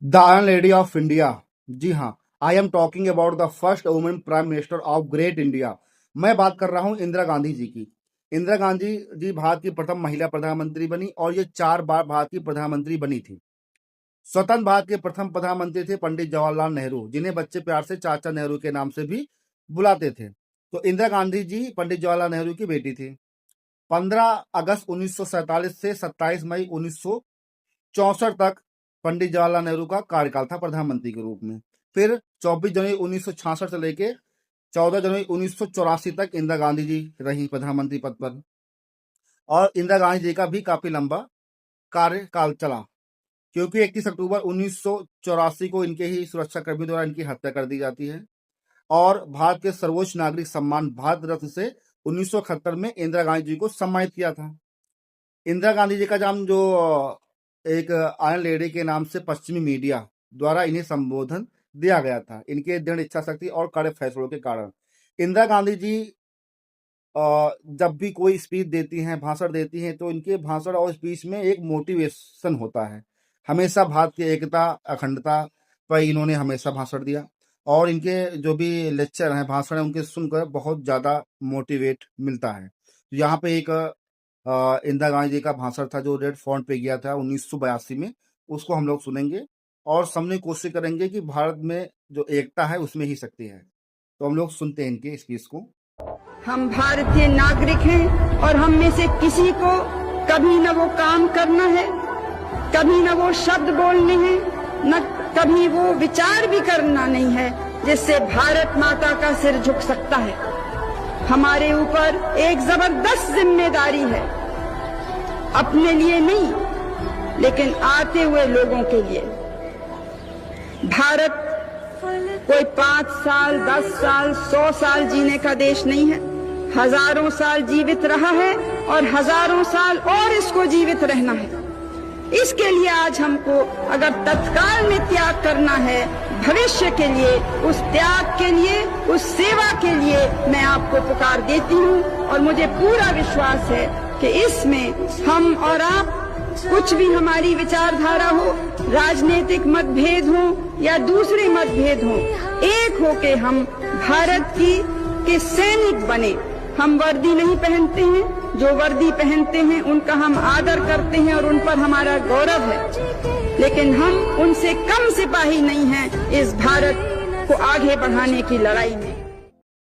The iron lady of India. जी हाँ, I am talking about the first women prime minister of great India. मैं बात कर रहा हूँ इंदिरा गांधी जी की। इंदिरा गांधी जी भारत की प्रथम महिला प्रधानमंत्री बनी और ये 4 बार भारत की प्रधानमंत्री बनी थी। स्वतंत्र भारत के प्रथम प्रधानमंत्री थे पंडित जवाहरलाल नेहरू, जिन्हें बच्चे प्यार से चाचा नेहरू के नाम से भी बुलाते थे। तो इंदिरा गांधी जी पंडित जवाहरलाल नेहरू की बेटी थी। 15 अगस्त 1947 से 27 मई 1964 तक पंडित जवाहरलाल नेहरू का कार्यकाल था प्रधानमंत्री के रूप में। फिर 24 जनवरी 1966 से लेके 14 जनवरी 1984 तक इंदिरा गांधी जी रही प्रधानमंत्री पद पर। और इंदिरा गांधी जी का भी काफी लंबा कार्यकाल चला, क्योंकि 31 अक्टूबर 1984 को इनके ही सुरक्षाकर्मियों द्वारा इनकी हत्या कर दी जाती है। और भारत के सर्वोच्च नागरिक सम्मान भारत रत्न से 1971 में इंदिरा गांधी जी को सम्मानित किया था। इंदिरा गांधी जी का नाम जो एक आयरन लेडी के नाम से पश्चिमी मीडिया द्वारा इन्हें संबोधन दिया गया था। इनके दृढ़ इच्छा शक्ति और कड़े फैसलों के कारण इंदिरा गांधी जी जब भी कोई स्पीच देती हैं, भाषण देती हैं, तो इनके भाषण और स्पीच में एक मोटिवेशन होता है। हमेशा भारत की एकता, अखंडता पर इन्होंने हमेशा भाषण दिया और इनके जो भी लेक्चर हैं, भाषण हैं, उनके सुनकर बहुत ज़्यादा मोटिवेट मिलता है। यहाँ पे एक इंदिरा गांधी जी का भाषण था जो रेड फॉन्ट पे गया था 1982 में, उसको हम लोग सुनेंगे और समझने की कोशिश करेंगे कि भारत में जो एकता है उसमें ही शक्ति है। तो हम लोग सुनते हैं इनके स्पीच को। हम भारतीय नागरिक हैं और हम में से किसी को कभी न वो काम करना है, कभी न वो शब्द बोलने हैं, न कभी वो विचार भी करना नहीं है जिससे भारत माता का सिर झुक सकता है। हमारे ऊपर एक जबरदस्त जिम्मेदारी है, अपने लिए नहीं लेकिन आते हुए लोगों के लिए। भारत कोई 5 साल, 10 साल, 100 साल जीने का देश नहीं है। हजारों साल जीवित रहा है और हजारों साल और इसको जीवित रहना है। इसके लिए आज हमको अगर तत्काल में त्याग करना है, भविष्य के लिए, उस त्याग के लिए, उस सेवा के लिए मैं आपको पुकार देती हूँ। और मुझे पूरा विश्वास है कि इसमें हम और आप, कुछ भी हमारी विचारधारा हो, राजनीतिक मतभेद हो या दूसरे मतभेद हो, एक होके हम भारत के सैनिक बने। हम वर्दी नहीं पहनते हैं, जो वर्दी पहनते हैं उनका हम आदर करते हैं और उन पर हमारा गौरव है, लेकिन हम उनसे कम सिपाही नहीं हैं इस भारत को आगे बढ़ाने की लड़ाई में।